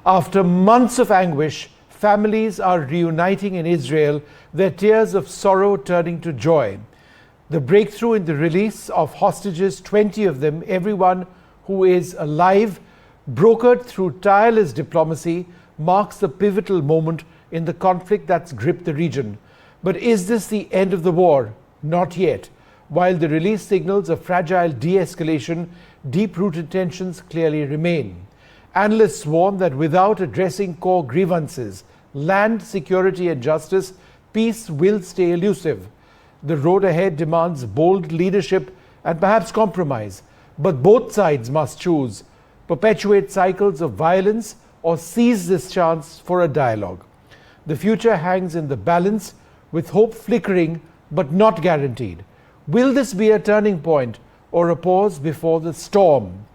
After months of anguish, families are reuniting in Israel, their tears of sorrow turning to joy. The breakthrough in the release of hostages, 20 of them, everyone who is alive, brokered through tireless diplomacy, marks the pivotal moment in the conflict that's gripped the region. But is this the end of the war? Not yet. While the release signals a fragile de-escalation, deep-rooted tensions clearly remain. Analysts warn that without addressing core grievances, land security and justice, peace will stay elusive. The road ahead demands bold leadership and perhaps compromise, but both sides must choose: perpetuate cycles of violence or seize this chance for a dialogue. The future hangs in the balance, with hope flickering but not guaranteed. Will this be a turning point or a pause before the storm?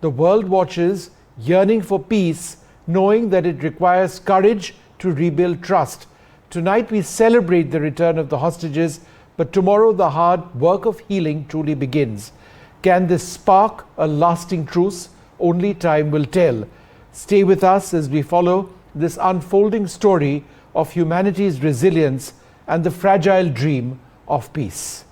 The world watches, yearning for peace, knowing that it requires courage to rebuild trust. Tonight we celebrate the return of the hostages, but tomorrow the hard work of healing truly begins. Can this spark a lasting truce? Only time will tell. Stay with us as we follow this unfolding story of humanity's resilience and the fragile dream of peace.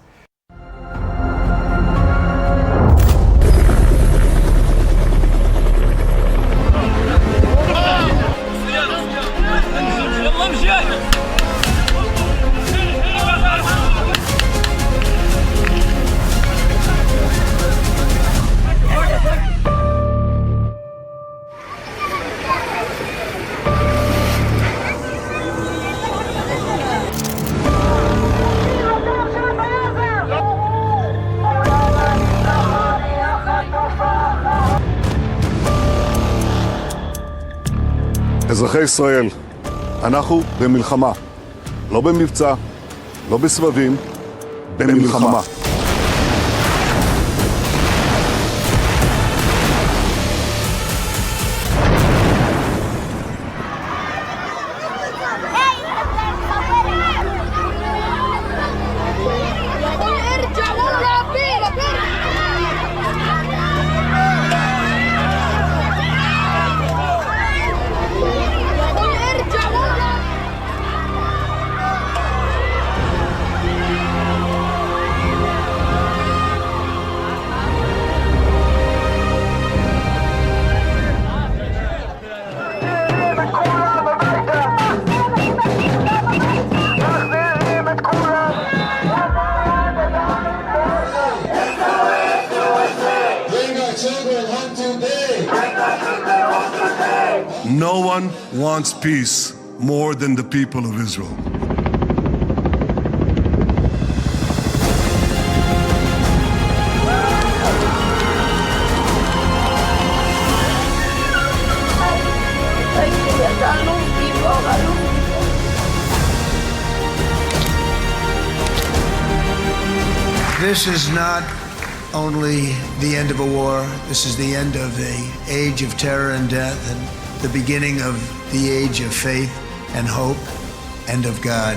אזרחי ישראל, אנחנו במלחמה. לא במבצע, לא בסבבים, במלחמה. No one wants peace more than the people of Israel. This is not only the end of a war, this is the end of an age of terror and death, and the beginning of the age of faith and hope and of God.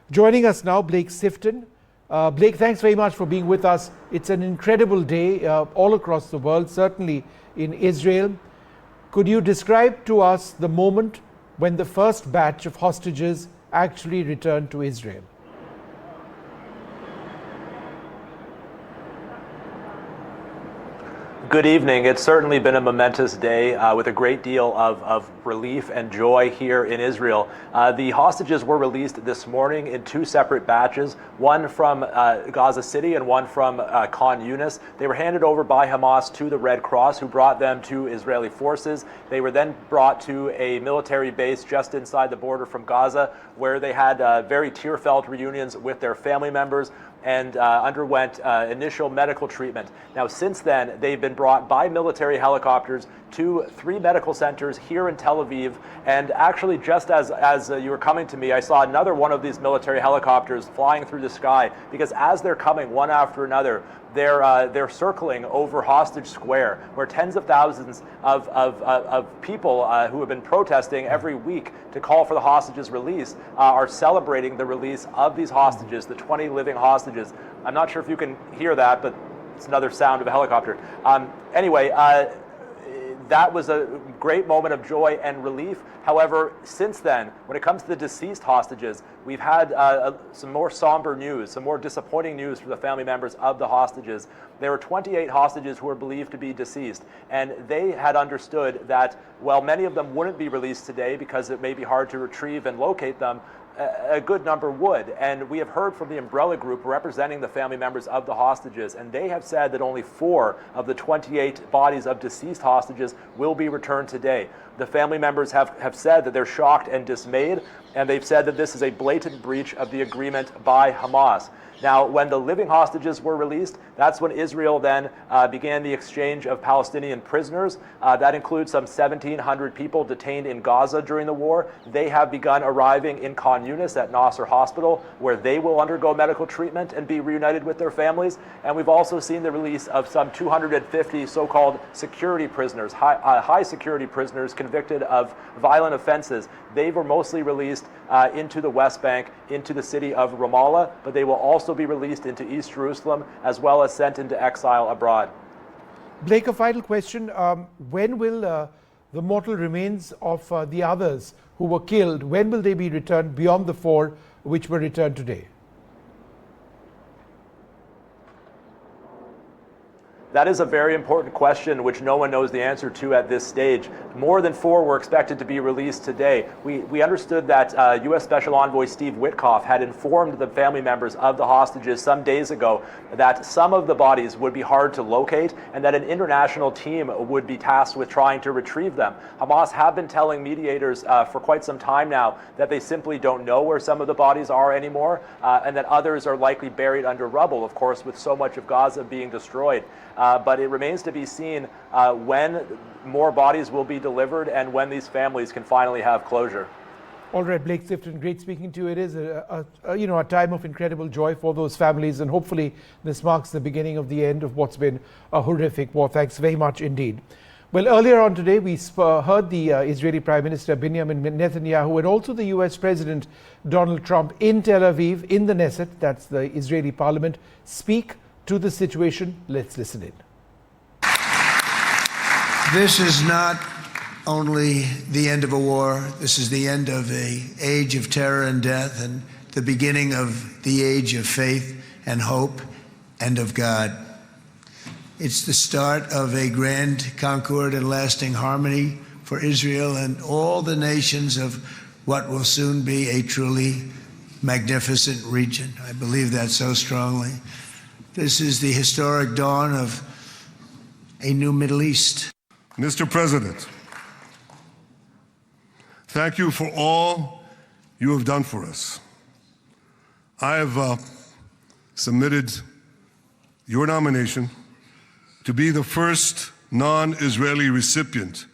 Joining us now, Blake Sifton. Blake, thanks very much for being with us. It's an incredible day all across the world, certainly in Israel. Could you describe to us the moment when the first batch of hostages actually returned to Israel? Good evening. It's certainly been a momentous day with a great deal of relief and joy here in Israel. The hostages were released this morning in two separate batches, one from Gaza City and one from Khan Yunis. They were handed over by Hamas to the Red Cross, who brought them to Israeli forces. They were then brought to a military base just inside the border from Gaza, where they had very tear-filled reunions with their family members and underwent initial medical treatment. Now, since then, they've been been brought by military helicopters to 3 medical centers here in Tel Aviv. And actually, just as you were coming to me, I saw another one of these military helicopters flying through the sky, because as they're coming one after another, they're circling over Hostage Square, where tens of thousands of people who have been protesting every week to call for the hostages' release are celebrating the release of these hostages, the 20 living hostages. I'm not sure if you can hear that, but it's another sound of a helicopter. Anyway, that was a great moment of joy and relief. However, since then, when it comes to the deceased hostages, we've had some more somber news, some more disappointing news for the family members of the hostages. There were 28 hostages who were believed to be deceased, and they had understood that, while many of them wouldn't be released today because it may be hard to retrieve and locate them, a good number would. And we have heard from the umbrella group representing the family members of the hostages, and they have said that only 4 of the 28 bodies of deceased hostages will be returned today. The family members have said that they're shocked and dismayed, and they've said that this is a blatant breach of the agreement by Hamas. Now, when the living hostages were released, that's when Israel then began the exchange of Palestinian prisoners. That includes some 1,700 people detained in Gaza during the war. They have begun arriving in Khan Yunis at Nasser Hospital, where they will undergo medical treatment and be reunited with their families. And we've also seen the release of some 250 so-called security prisoners, high security prisoners convicted of violent offenses. They were mostly released into the West Bank, into the city of Ramallah, but they will also be released into East Jerusalem, as well as sent into exile abroad. Blake, a final question. When will the mortal remains of the others who were killed, when will they be returned beyond the 4 which were returned today? That is a very important question, which no one knows the answer to at this stage. More than 4 were expected to be released today. We understood that U.S. Special Envoy Steve Witkoff had informed the family members of the hostages some days ago that some of the bodies would be hard to locate and that an international team would be tasked with trying to retrieve them. Hamas have been telling mediators for quite some time now that they simply don't know where some of the bodies are anymore, and that others are likely buried under rubble, of course, with so much of Gaza being destroyed. But it remains to be seen when more bodies will be delivered and when these families can finally have closure. All right, Blake Sifton, great speaking to you. It is a time of incredible joy for those families, and hopefully this marks the beginning of the end of what's been a horrific war. Thanks very much indeed. Well, earlier on today, we heard the Israeli Prime Minister Benjamin Netanyahu and also the US President Donald Trump in Tel Aviv, in the Knesset, that's the Israeli parliament, speak to the situation. Let's listen in. This is not only the end of a war, this is the end of an age of terror and death and the beginning of the age of faith and hope and of God. It's the start of a grand concord and lasting harmony for Israel and all the nations of what will soon be a truly magnificent region. I believe that so strongly. This is the historic dawn of a new Middle East. Mr. President, thank you for all you have done for us. I have submitted your nomination to be the first non-Israeli recipient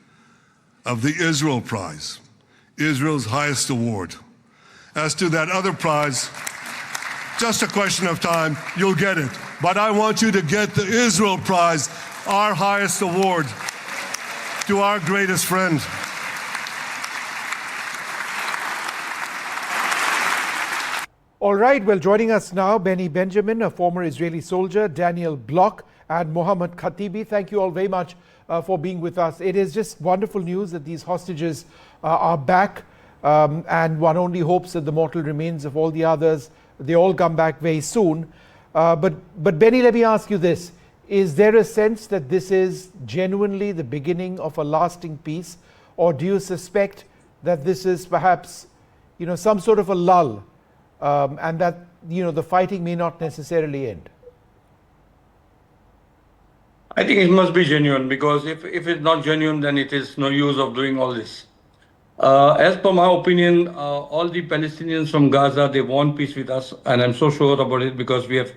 of the Israel Prize, Israel's highest award. As to that other prize, just a question of time, you'll get it. But I want you to get the Israel Prize, our highest award, to our greatest friend. All right, well, joining us now, Benny Benjamin, a former Israeli soldier, Daniel Block, and Mohammed Khatibi. Thank you all very much for being with us. It is just wonderful news that these hostages are back, and one only hopes that the mortal remains of all the others, they all come back very soon. But Benny, let me ask you this. Is there a sense that this is genuinely the beginning of a lasting peace, or do you suspect that this is perhaps, some sort of a lull, and that, the fighting may not necessarily end? I think it must be genuine, because if it's not genuine, then it is no use of doing all this. As per my opinion, all the Palestinians from Gaza, they want peace with us, and I'm so sure about it because we are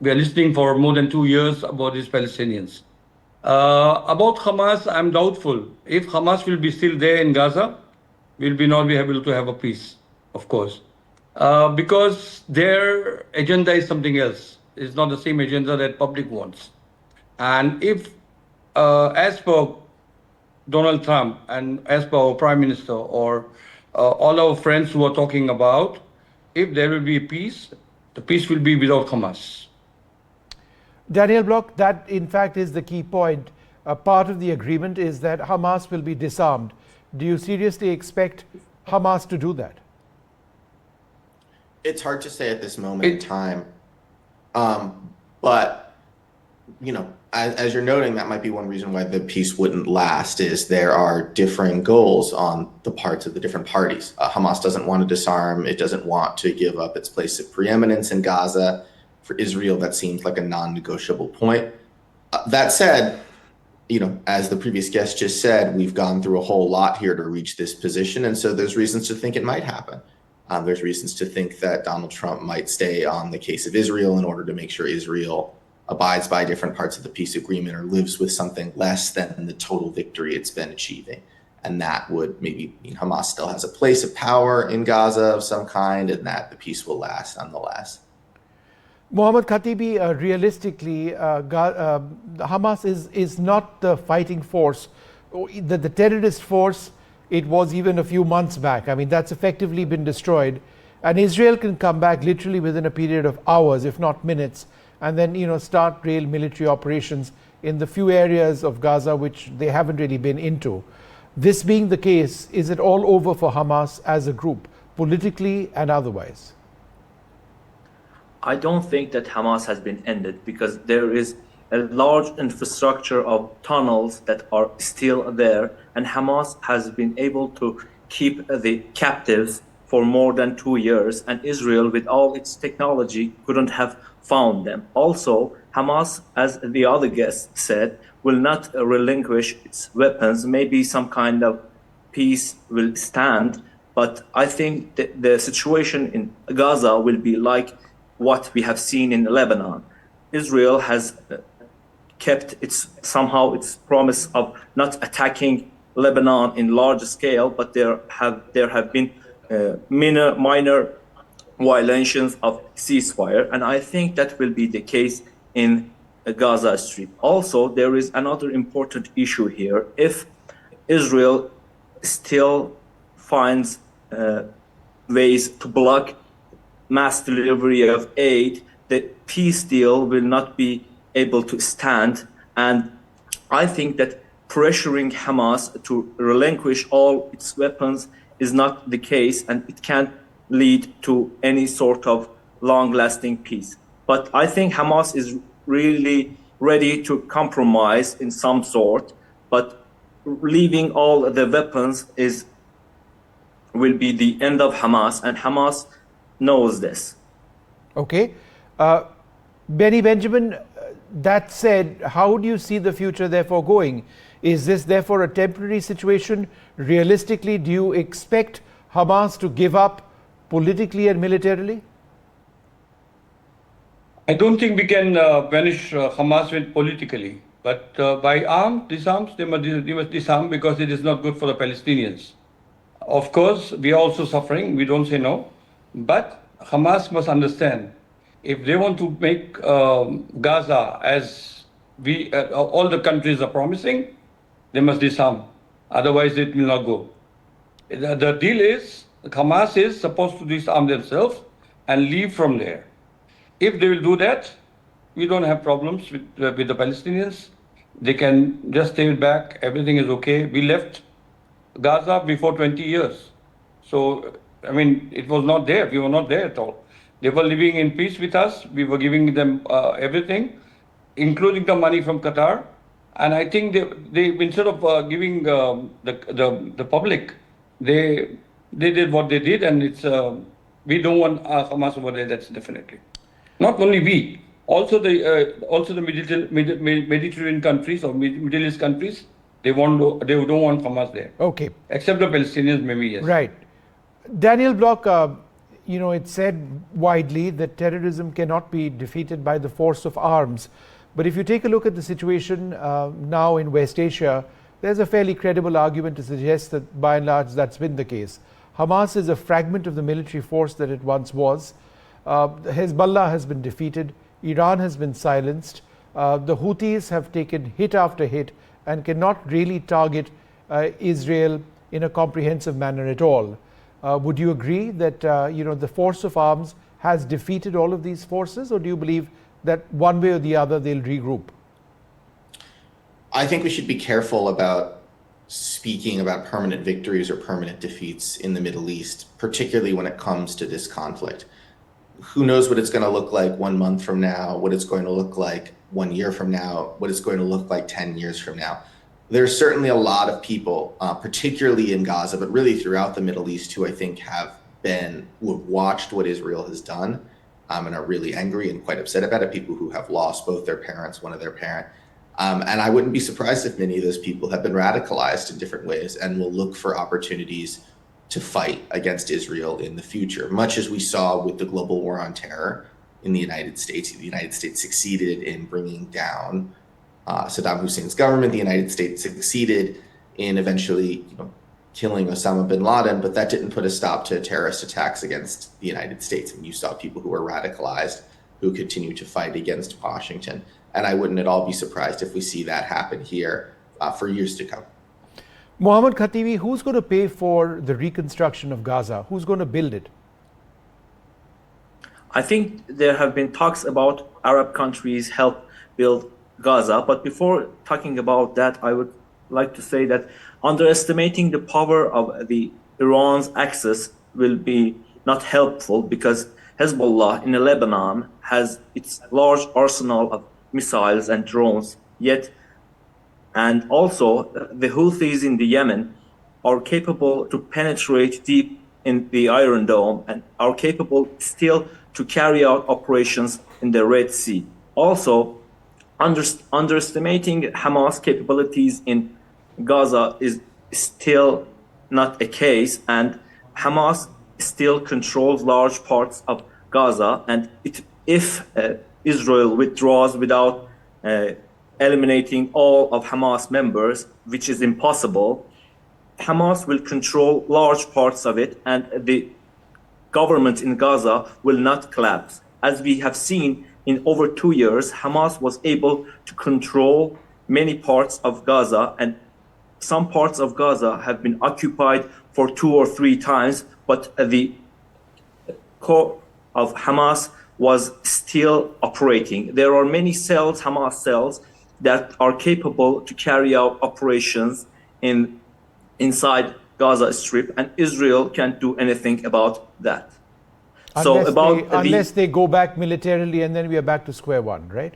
listening for more than 2 years about these Palestinians. About Hamas, I'm doubtful. If Hamas will be still there in Gaza, we'll not be able to have a peace, of course, because their agenda is something else. It's not the same agenda that public wants. And if, as per Donald Trump and as per our Prime Minister or all our friends who are talking about, if there will be peace, the peace will be without Hamas. Daniel Block, that in fact is the key point. Part of the agreement is that Hamas will be disarmed. Do you seriously expect Hamas to do that? It's hard to say at this moment in time. But, you know, as you're noting, that might be one reason why the peace wouldn't last, is there are differing goals on the parts of the different parties. Hamas doesn't want to disarm. It doesn't want to give up its place of preeminence in Gaza. For Israel, that seems like a non-negotiable point. That said, you know, as the previous guest just said, we've gone through a whole lot here to reach this position. And so there's reasons to think it might happen. There's reasons to think that Donald Trump might stay on the case of Israel in order to make sure Israel abides by different parts of the peace agreement or lives with something less than the total victory it's been achieving. And that would maybe mean Hamas still has a place of power in Gaza of some kind, and that the peace will last nonetheless. Mohammad Khatibi, realistically, Hamas is not the fighting force, the terrorist force it was even a few months back. I mean, that's effectively been destroyed. And Israel can come back literally within a period of hours, if not minutes, and then, you know, start real military operations in the few areas of Gaza which they haven't really been into. This being the case, is it all over for Hamas as a group, politically and otherwise? I don't think that Hamas has been ended, because there is a large infrastructure of tunnels that are still there, and Hamas has been able to keep the captives for more than 2 years, and Israel, with all its technology, couldn't have found them. Also, Hamas, as the other guest said, will not relinquish its weapons. Maybe some kind of peace will stand, but I think that the situation in Gaza will be like what we have seen in Lebanon. Israel has kept its promise of not attacking Lebanon in large scale, but there have been minor violations of ceasefire, and I think that will be the case in Gaza Strip. Also, there is another important issue here. If Israel still finds ways to block mass delivery of aid, the peace deal will not be able to stand. And I think that pressuring Hamas to relinquish all its weapons is not the case, and it can't lead to any sort of long-lasting peace. But I think Hamas is really ready to compromise in some sort, but leaving all the weapons will be the end of Hamas, and Hamas knows this. Okay. Benny Benjamin, that said, how do you see the future therefore going? Is this therefore a temporary situation? Realistically, do you expect Hamas to give up politically and militarily? I don't think we can banish Hamas with politically, but by disarms, they must disarm, because it is not good for the Palestinians. Of course, we are also suffering, we don't say no, but Hamas must understand, if they want to make Gaza as all the countries are promising, they must disarm, otherwise it will not go. The deal is, Hamas is supposed to disarm themselves and leave from there. If they will do that, we don't have problems with the Palestinians. They can just stay back, everything is okay. We left Gaza before 20 years. So, I mean, it was not there, we were not there at all. They were living in peace with us, we were giving them everything, including the money from Qatar. And I think they instead of giving the public, they did what they did, and it's we don't want Hamas over there. That's definitely not only we, also the Mediterranean countries or Middle East countries. They don't want Hamas there. Okay. Except the Palestinians, maybe, yes. Right. Daniel Block, it's said widely that terrorism cannot be defeated by the force of arms. But if you take a look at the situation now in West Asia, there's a fairly credible argument to suggest that by and large that's been the case. Hamas is a fragment of the military force that it once was. Hezbollah has been defeated. Iran has been silenced. The Houthis have taken hit after hit and cannot really target Israel in a comprehensive manner at all. Would you agree that the force of arms has defeated all of these forces, or do you believe that one way or the other they'll regroup? I think we should be careful about speaking about permanent victories or permanent defeats in the Middle East, particularly when it comes to this conflict. Who knows what it's going to look like 1 month from now, what it's going to look like 1 year from now, what it's going to look like 10 years from now. There's certainly a lot of people, particularly in Gaza, but really throughout the Middle East, who I think have watched what Israel has done and are really angry and quite upset about it. People who have lost both their parents, one of their parents. And I wouldn't be surprised if many of those people have been radicalized in different ways and will look for opportunities to fight against Israel in the future, much as we saw with the global war on terror in the United States. The United States succeeded in bringing down Saddam Hussein's government. The United States succeeded in eventually killing Osama bin Laden, but that didn't put a stop to terrorist attacks against the United States. And you saw people who were radicalized who continue to fight against Washington. And I wouldn't at all be surprised if we see that happen here for years to come. Mohammad Khatibi, who's going to pay for the reconstruction of Gaza? Who's going to build it? I think there have been talks about Arab countries help build Gaza. But before talking about that, I would like to say that underestimating the power of the Iran's axis will be not helpful, because Hezbollah in Lebanon has its large arsenal of missiles and drones, and also the Houthis in the Yemen are capable to penetrate deep in the Iron Dome and are capable still to carry out operations in the Red Sea. Also, underestimating Hamas capabilities in Gaza is still not a case, and Hamas still controls large parts of Gaza, and if Israel withdraws without eliminating all of Hamas members, which is impossible, Hamas will control large parts of it, and the government in Gaza will not collapse. As we have seen in over 2 years, Hamas was able to control many parts of Gaza, and some parts of Gaza have been occupied for 2 or 3 times, but the core of Hamas was still operating. There are many cells, Hamas cells, that are capable to carry out operations inside Gaza Strip, and Israel can't do anything about that. Unless they go back militarily, and then we are back to square one, right?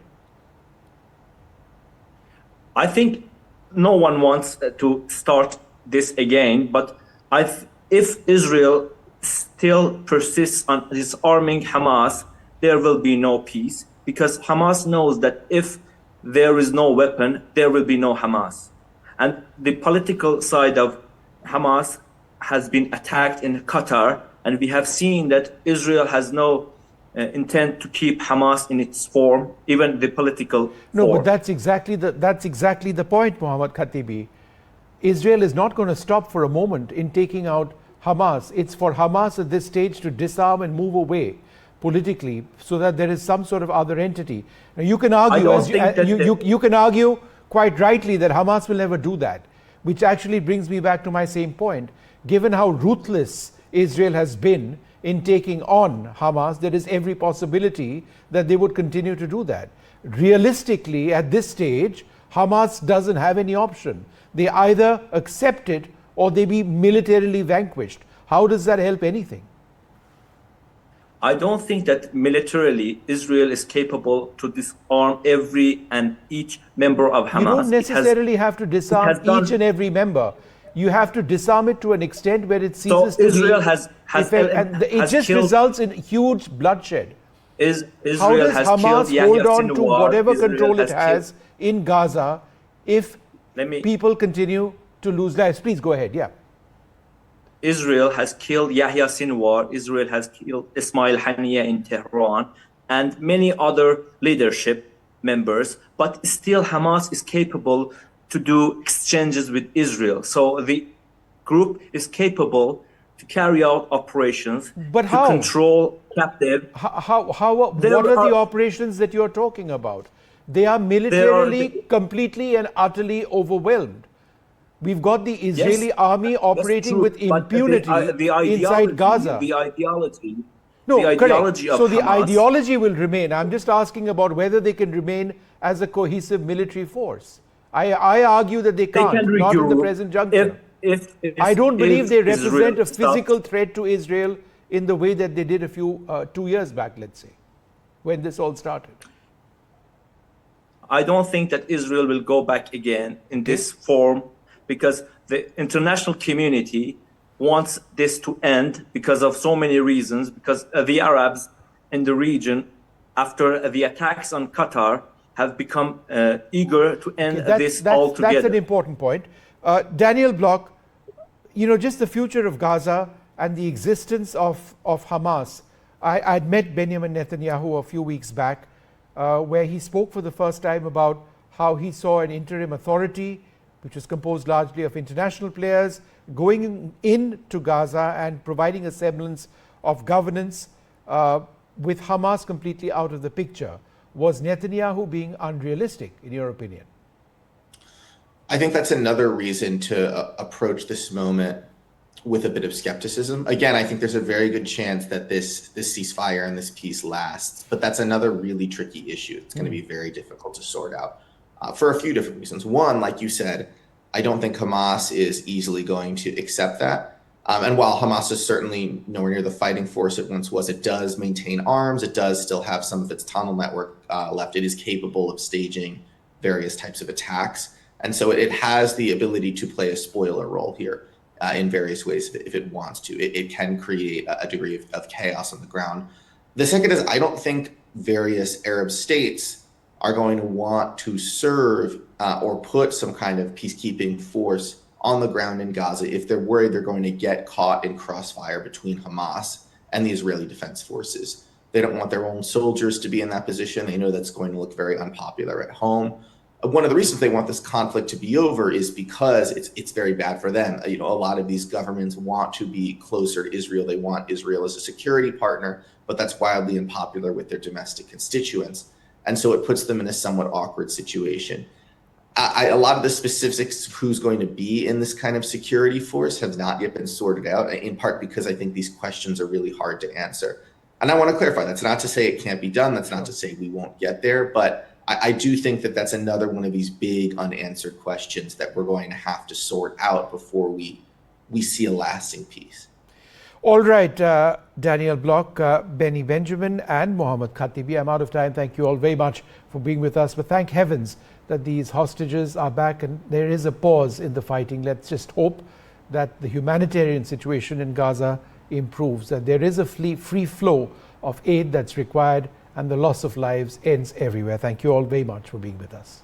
I think no one wants to start this again, but if Israel still persists on disarming Hamas, there will be no peace, because Hamas knows that if there is no weapon, there will be no Hamas. And the political side of Hamas has been attacked in Qatar, and we have seen that Israel has no intent to keep Hamas in its form, even the political No, form. but that's exactly the point, Mohammad Khatibi. Israel is not going to stop for a moment in taking out Hamas. It's for Hamas at this stage to disarm and move away politically, so that there is some sort of other entity. Now, you can argue, you can argue quite rightly that Hamas will never do that, which actually brings me back to my same point. Given how ruthless Israel has been in taking on Hamas, there is every possibility that they would continue to do that. Realistically, at this stage, Hamas doesn't have any option. They either accept it or they be militarily vanquished. How does that help anything? I don't think that militarily Israel is capable to disarm every and each member of Hamas. You don't necessarily have to disarm each and every member. You have to disarm it to an extent where it ceases to be. Israel has it just results in huge bloodshed. Israel How does has Hamas killed hold Yahya on to Sinwar. whatever Israel control it has killed. in Gaza if people continue to lose lives? Please go ahead. Yeah. Israel has killed Yahya Sinwar. Israel has killed Ismail Haniyeh in Tehran, and many other leadership, members, but still Hamas is capable to do exchanges with Israel. So the group is capable to carry out operations, But to how? control captive. What are the operations that you're talking about? They are militarily completely and utterly overwhelmed. We've got the Israeli army operating with impunity inside Gaza. The ideology. No, the ideology correct. of So the Hamas, ideology will remain. I'm just asking about whether they can remain as a cohesive military force. I argue that they can't, can not at the regroup present juncture. if I don't believe they represent Israel a physical threat to Israel in the way that they did 2 years back, let's say, when this all started. I don't think that Israel will go back again in this form, because the international community wants this to end because of so many reasons, because the Arabs in the region, after the attacks on Qatar, have become eager to end this altogether. That's an important point. Daniel Block, just the future of Gaza and the existence of Hamas. I'd met Benjamin Netanyahu a few weeks back, where he spoke for the first time about how he saw an interim authority, which is composed largely of international players, going into Gaza and providing a semblance of governance with Hamas completely out of the picture. Was Netanyahu being unrealistic, in your opinion? I think that's another reason to approach this moment with a bit of skepticism. Again, I think there's a very good chance that this ceasefire and this peace lasts, but that's another really tricky issue. It's going to be very difficult to sort out for a few different reasons. One, like you said, I don't think Hamas is easily going to accept that. And while Hamas is certainly nowhere near the fighting force it once was, it does maintain arms. It does still have some of its tunnel network left. It is capable of staging various types of attacks. And so it has the ability to play a spoiler role here in various ways if it wants to. It can create a degree of chaos on the ground. The second is, I don't think various Arab states are going to want to serve or put some kind of peacekeeping force on the ground in Gaza if they're worried they're going to get caught in crossfire between Hamas and the Israeli Defense Forces. They don't want their own soldiers to be in that position. They know that's going to look very unpopular at home. One of the reasons they want this conflict to be over is because it's very bad for them. A lot of these governments want to be closer to Israel. They want Israel as a security partner, but that's wildly unpopular with their domestic constituents. And so it puts them in a somewhat awkward situation. A lot of the specifics of who's going to be in this kind of security force have not yet been sorted out, in part because I think these questions are really hard to answer. And I want to clarify, that's not to say it can't be done. That's not to say we won't get there. But I do think that that's another one of these big unanswered questions that we're going to have to sort out before we see a lasting peace. All right, Daniel Block, Benny Benjamin, and Mohammed Khatibi. I'm out of time. Thank you all very much for being with us. But thank heavens that these hostages are back and there is a pause in the fighting. Let's just hope that the humanitarian situation in Gaza improves, that there is a free flow of aid that's required, and the loss of lives ends everywhere. Thank you all very much for being with us.